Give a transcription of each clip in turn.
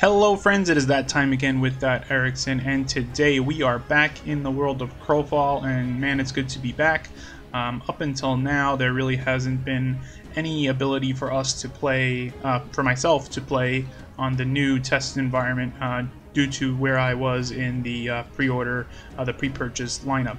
Hello friends, it is that time again with Erickson, and today we are back in the world of Crowfall, and man, it's good to be back. Up until now, there really hasn't been any ability for us to play, for myself to play on the new test environment due to where I was in the pre-order, the pre-purchase lineup.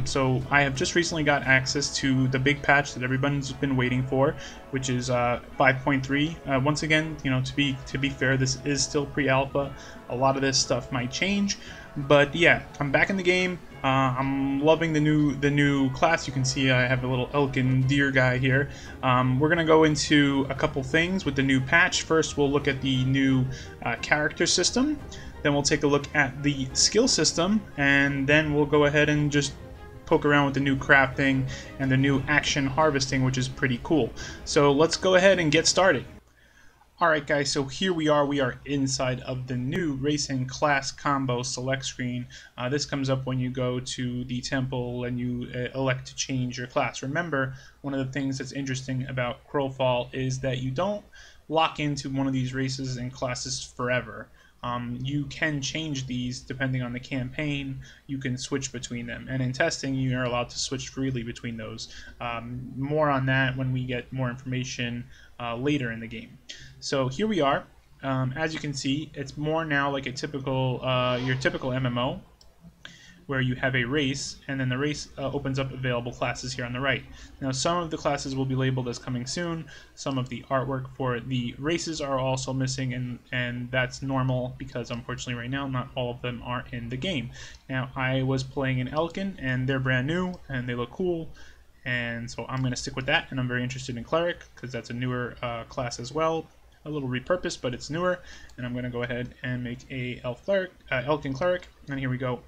So I have just recently got access to the big patch that everyone's been waiting for, which is 5.3. Once again, you know, to be fair, this is still pre-alpha. A lot of this stuff might change, but yeah, I'm back in the game. I'm loving the new class. You can see I have a little Elken deer guy here. We're gonna go into a couple things with the new patch. First, we'll look at the new character system. Then we'll take a look at the skill system, and then we'll go ahead and just poke around with the new crafting and the new action harvesting, which is pretty cool. So let's go ahead and get started. Alright guys, so here we are inside of the new race and class combo select screen. This comes up when you go to the temple and you elect to change your class. Remember, one of the things that's interesting about Crowfall is that you don't lock into one of these races and classes forever. You can change these depending on the campaign. You can switch between them, and in testing you are allowed to switch freely between those. More on that when we get more information later in the game. So here we are. As you can see, it's more now like a typical your typical MMO, where you have a race, and then the race opens up available classes here on the right. Now, some of the classes will be labeled as coming soon. Some of the artwork for the races are also missing, and that's normal because unfortunately right now not all of them are in the game. Now, I was playing an Elken, and they're brand new and they look cool, and so I'm going to stick with that. And I'm very interested in Cleric because that's a newer class as well. A little repurposed, but it's newer. And I'm going to go ahead and make a Elken Cleric, and here we go.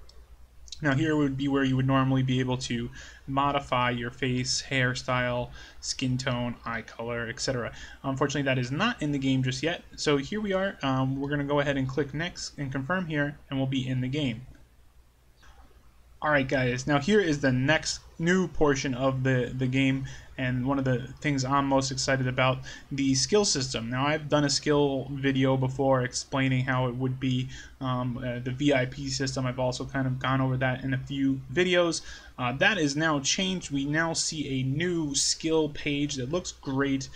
Now here would be where you would normally be able to modify your face, hairstyle, skin tone, eye color, etc. Unfortunately, that is not in the game just yet. So here we are. We're going to go ahead and click next and confirm here, and we'll be in the game. Alright guys, now here is the next new portion of the game, and one of the things I'm most excited about, the skill system. Now, I've done a skill video before explaining how it would be the VIP system. I've also kind of gone over that in a few videos. That is now changed. We now see a new skill page that looks great.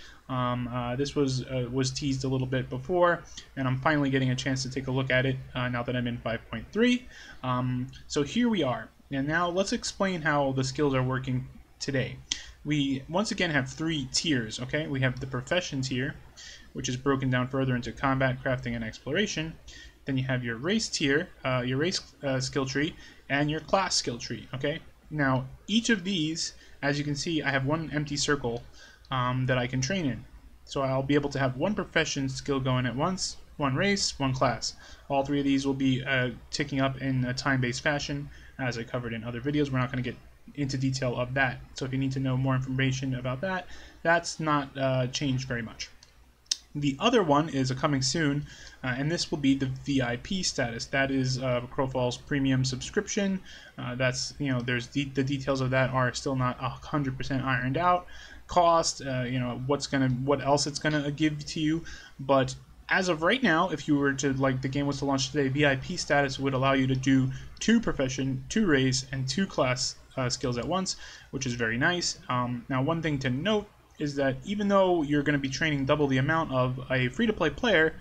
This was teased a little bit before, and I'm finally getting a chance to take a look at it now that I'm in 5.3. So here we are. And now let's explain how the skills are working today. We once again have three tiers, okay? We have the profession tier, which is broken down further into combat, crafting, and exploration. Then you have your race tier, your race skill tree, and your class skill tree, okay? Now, each of these, as you can see, I have one empty circle that I can train in. So I'll be able to have one profession skill going at once, one race, one class. All three of these will be ticking up in a time-based fashion, as I covered in other videos. We're not going to get into detail of that. So if you need to know more information about that, that's not changed very much. The other one is a coming soon, and this will be the VIP status. That is Crowfall's premium subscription. That's, you know, there's the details of that are still not 100% ironed out. Cost, you know, what else it's gonna give to you, but as of right now, if you were to, like, the game was to launch today, VIP status would allow you to do 2 profession, 2 race, and 2 class skills at once, which is very nice. Now, one thing to note is that even though you're going to be training double the amount of a free-to-play player,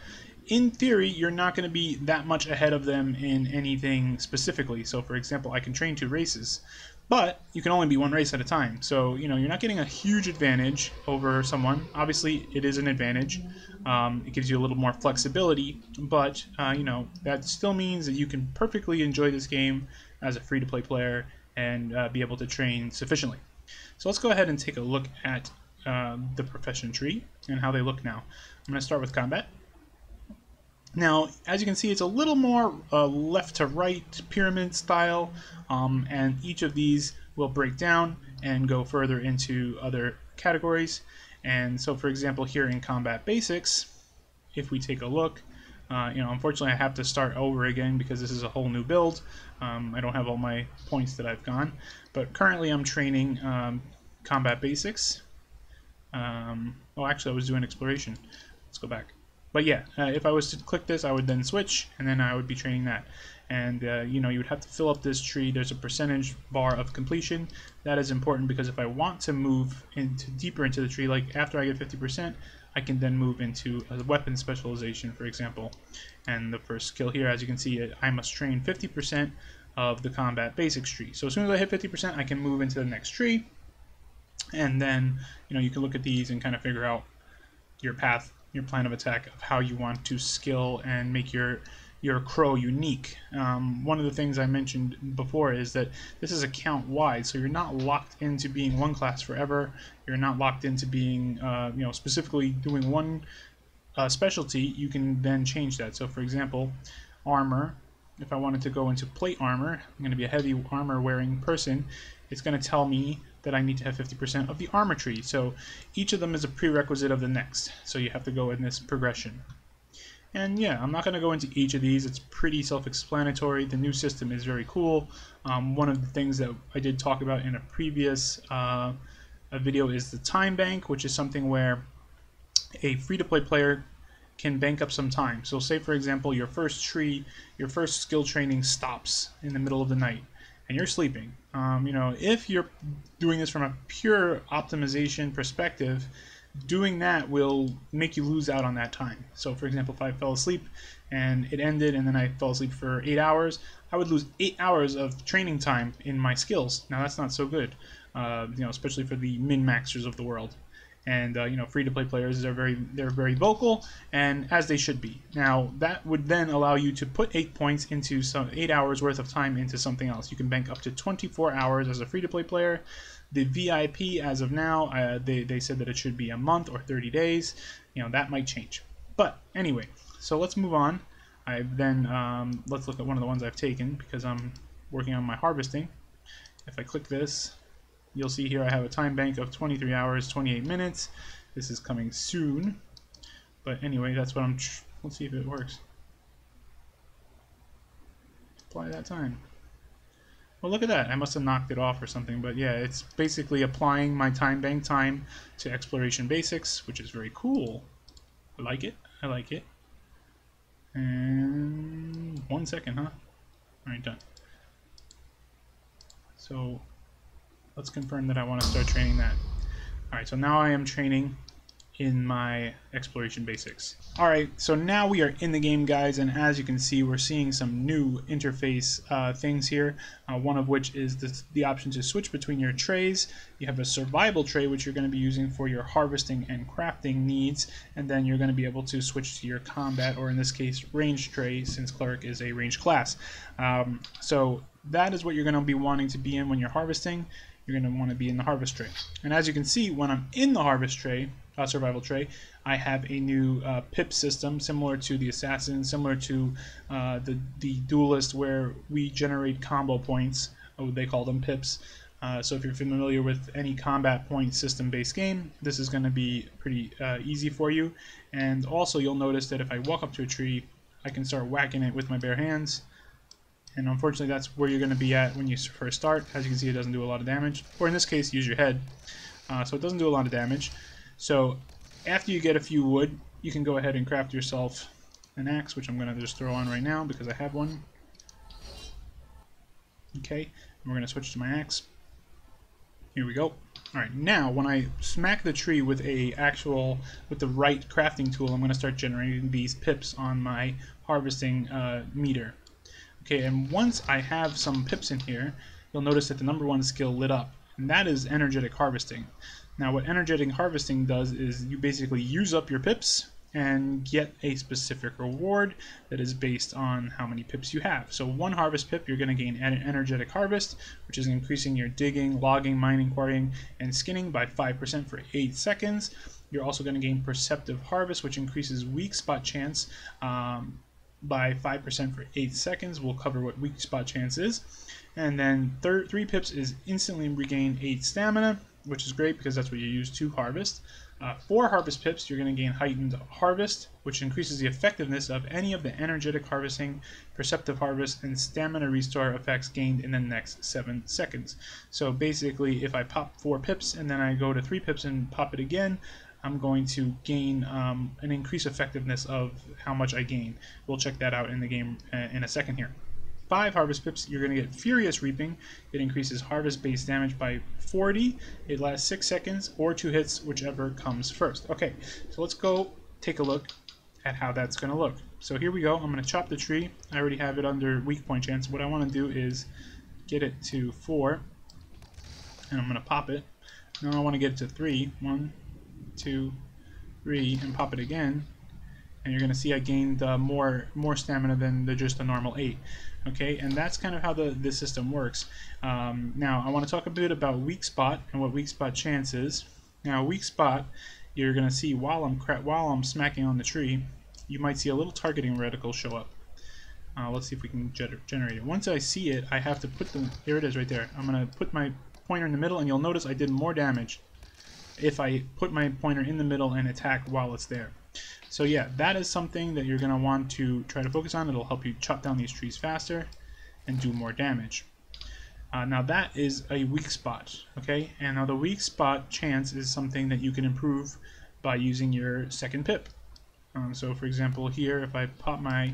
in theory, you're not going to be that much ahead of them in anything specifically. So, for example, I can train 2 races, but you can only be 1 race at a time. So, you know, you're not getting a huge advantage over someone. Obviously, it is an advantage. It gives you a little more flexibility, but, you know, that still means that you can perfectly enjoy this game as a free-to-play player and be able to train sufficiently. So let's go ahead and take a look at the profession tree and how they look now. I'm going to start with combat. Now, as you can see, it's a little more left to right pyramid style, and each of these will break down and go further into other categories. And so, for example, here in combat basics, if we take a look, you know, unfortunately I have to start over again because this is a whole new build. I don't have all my points that I've gone, but currently I'm training combat basics. Oh, actually I was doing exploration. Let's go back. But yeah, if I was to click this, I would then switch, and then I would be training that. And you know, you would have to fill up this tree. There's a percentage bar of completion. That is important because if I want to move deeper into the tree, like after I get 50%, I can then move into a weapon specialization, for example. And the first skill here, as you can see, I must train 50% of the combat basics tree. So as soon as I hit 50%, I can move into the next tree. And then, you know, you can look at these and kind of figure out your path, your plan of attack of how you want to skill and make your crow unique. One of the things I mentioned before is that this is account wide, so you're not locked into being one class forever. You're not locked into being you know, specifically doing one specialty. You can then change that. So for example, armor, if I wanted to go into plate armor, I'm going to be a heavy armor wearing person, it's going to tell me that I need to have 50% of the armor tree. So each of them is a prerequisite of the next. So you have to go in this progression. And yeah, I'm not going to go into each of these. It's pretty self-explanatory. The new system is very cool. One of the things that I did talk about in a previous video is the time bank, which is something where a free-to-play player can bank up some time. So say, for example, your first skill training stops in the middle of the night, and you're sleeping. You know, if you're doing this from a pure optimization perspective, doing that will make you lose out on that time. So for example, if I fell asleep and it ended and then I fell asleep for 8 hours, I would lose 8 hours of training time in my skills. Now that's not so good, you know, especially for the min-maxers of the world. And you know, free-to-play players they're very vocal, and as they should be. Now that would then allow you to put 8 points into 8 hours worth of time into something else. You can bank up to 24 hours as a free-to-play player. The VIP, as of now, they said that it should be a month or 30 days. You know, that might change. But anyway, so let's move on. I've then let's look at one of the ones I've taken because I'm working on my harvesting. If I click this, you'll see here I have a time bank of 23 hours, 28 minutes. This is coming soon. But anyway, that's what I'm... Let's see if it works. Apply that time. Well, look at that. I must have knocked it off or something. But yeah, it's basically applying my time bank time to exploration basics, which is very cool. I like it. I like it. And 1 second, huh? Alright, done. So let's confirm that I want to start training that. Alright, so now I am training in my exploration basics. Alright, so now we are in the game, guys, and as you can see, we're seeing some new interface things here, one of which is the option to switch between your trays. You have a survival tray, which you're going to be using for your harvesting and crafting needs, and then you're going to be able to switch to your combat, or in this case, ranged tray, since cleric is a ranged class. So that is what you're going to be wanting to be in when you're harvesting. You're going to want to be in the harvest tray. And as you can see, when I'm in the harvest tray, survival tray, I have a new pip system similar to the assassin, similar to the duelist, where we generate combo points. Oh, they call them pips. So if you're familiar with any combat point system based game, this is going to be pretty easy for you. And also you'll notice that if I walk up to a tree, I can start whacking it with my bare hands. And unfortunately that's where you're going to be at when you first start. As you can see, it doesn't do a lot of damage. Or in this case, use your head. So it doesn't do a lot of damage. So after you get a few wood, you can go ahead and craft yourself an axe, which I'm going to just throw on right now because I have one. Okay, and we're going to switch to my axe. Here we go. Alright, now when I smack the tree with the right crafting tool, I'm going to start generating these pips on my harvesting meter. Okay, and once I have some pips in here, you'll notice that the #1 skill lit up, and that is energetic harvesting. Now what energetic harvesting does is you basically use up your pips and get a specific reward that is based on how many pips you have. So 1 harvest pip, you're going to gain an energetic harvest, which is increasing your digging, logging, mining, quarrying, and skinning by 5% for 8 seconds. You're also going to gain perceptive harvest, which increases weak spot chance by 5% for 8 seconds. We'll cover what weak spot chance is. And then 3 pips is instantly regain 8 stamina, which is great because that's what you use to harvest. 4 harvest pips, you're going to gain heightened harvest, which increases the effectiveness of any of the energetic harvesting, perceptive harvest, and stamina restore effects gained in the next 7 seconds. So basically, if I pop 4 pips and then I go to 3 pips and pop it again, I'm going to gain an increased effectiveness of how much I gain. We'll check that out in the game in a second here. 5 harvest pips, you're going to get Furious Reaping. It increases harvest base damage by 40. It lasts 6 seconds or 2 hits, whichever comes first. Okay, so let's go take a look at how that's going to look. So here we go. I'm going to chop the tree. I already have it under weak point chance. What I want to do is get it to 4, and I'm going to pop it. Now I want to get it to 3. 1, 2, 3, and pop it again. And you're going to see I gained more stamina than just a normal 8. Okay, and that's kind of how the system works. Now I want to talk a bit about weak spot and what weak spot chance is. Now weak spot, you're going to see while I'm smacking on the tree, you might see a little targeting reticle show up. Let's see if we can generate it. Once I see it, I have to put the, here it is right there. I'm going to put my pointer in the middle, and you'll notice I did more damage if I put my pointer in the middle and attack while it's there. So yeah, that is something that you're going to want to try to focus on. It'll help you chop down these trees faster and do more damage. Now that is a weak spot, okay? And now the weak spot chance is something that you can improve by using your second pip. So for example here, if I pop my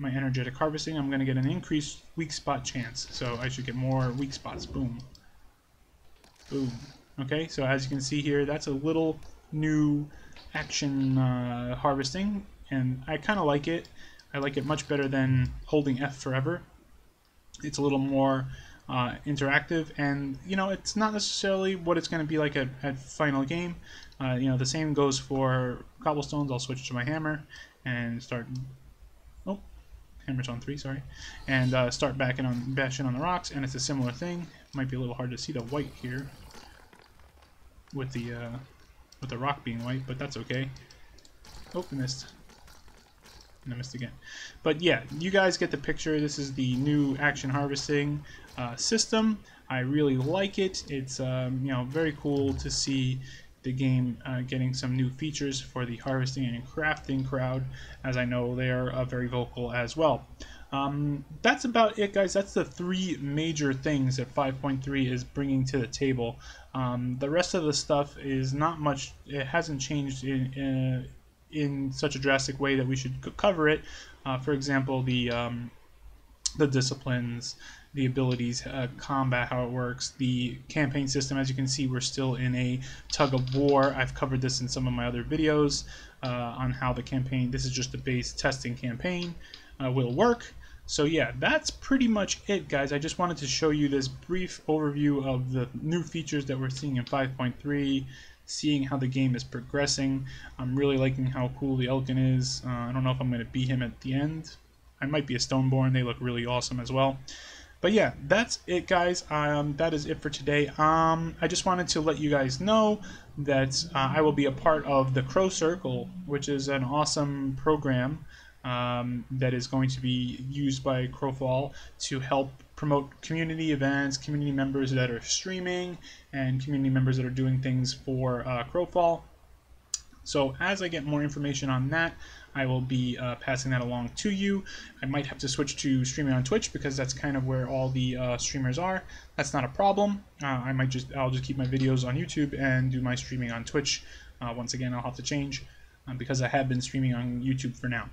energetic harvesting, I'm going to get an increased weak spot chance. So I should get more weak spots. Boom. Boom. Okay, so as you can see here, that's a little new action harvesting, and I kind of like it. I like it much better than holding F forever. It's a little more interactive, and you know, it's not necessarily what it's going to be like at final game. You know, the same goes for cobblestones. I'll switch to my hammer and start. Oh, hammer's on 3, sorry, and start bashing on the rocks, and it's a similar thing. Might be a little hard to see the white here with the rock being white, but that's okay. Oh, I missed. And I missed again. But yeah, you guys get the picture. This is the new action harvesting system. I really like it. It's you know, very cool to see the game getting some new features for the harvesting and crafting crowd, as I know they are very vocal as well. That's about it, guys. That's the 3 major things that 5.3 is bringing to the table. The rest of the stuff is not much. It hasn't changed in such a drastic way that we should cover it. For example, the disciplines, the abilities, combat, how it works, the campaign system. As you can see, we're still in a tug of war. I've covered this in some of my other videos on how the campaign, this is just the base testing campaign, will work. So yeah, that's pretty much it, guys. I just wanted to show you this brief overview of the new features that we're seeing in 5.3, seeing how the game is progressing. I'm really liking how cool the Elken is. I don't know if I'm going to beat him at the end. I might be a Stoneborn. They look really awesome as well. But yeah, that's it, guys. That is it for today. I just wanted to let you guys know that I will be a part of the Crow Circle, which is an awesome program that is going to be used by Crowfall to help promote community events, community members that are streaming, and community members that are doing things for Crowfall. So as I get more information on that, I will be passing that along to you. I might have to switch to streaming on Twitch because that's kind of where all the streamers are. That's not a problem. I'll just keep my videos on YouTube and do my streaming on Twitch. Once again, I'll have to change because I have been streaming on YouTube for now.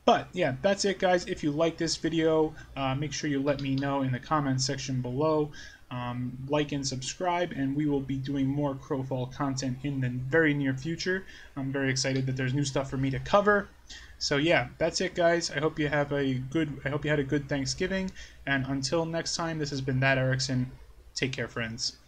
But yeah, that's it, guys. If you like this video, make sure you let me know in the comments section below. Like and subscribe, and we will be doing more Crowfall content in the very near future. I'm very excited that there's new stuff for me to cover. So yeah, that's it, guys. I hope you had a good Thanksgiving, and until next time, this has been That Erickson. Take care, friends.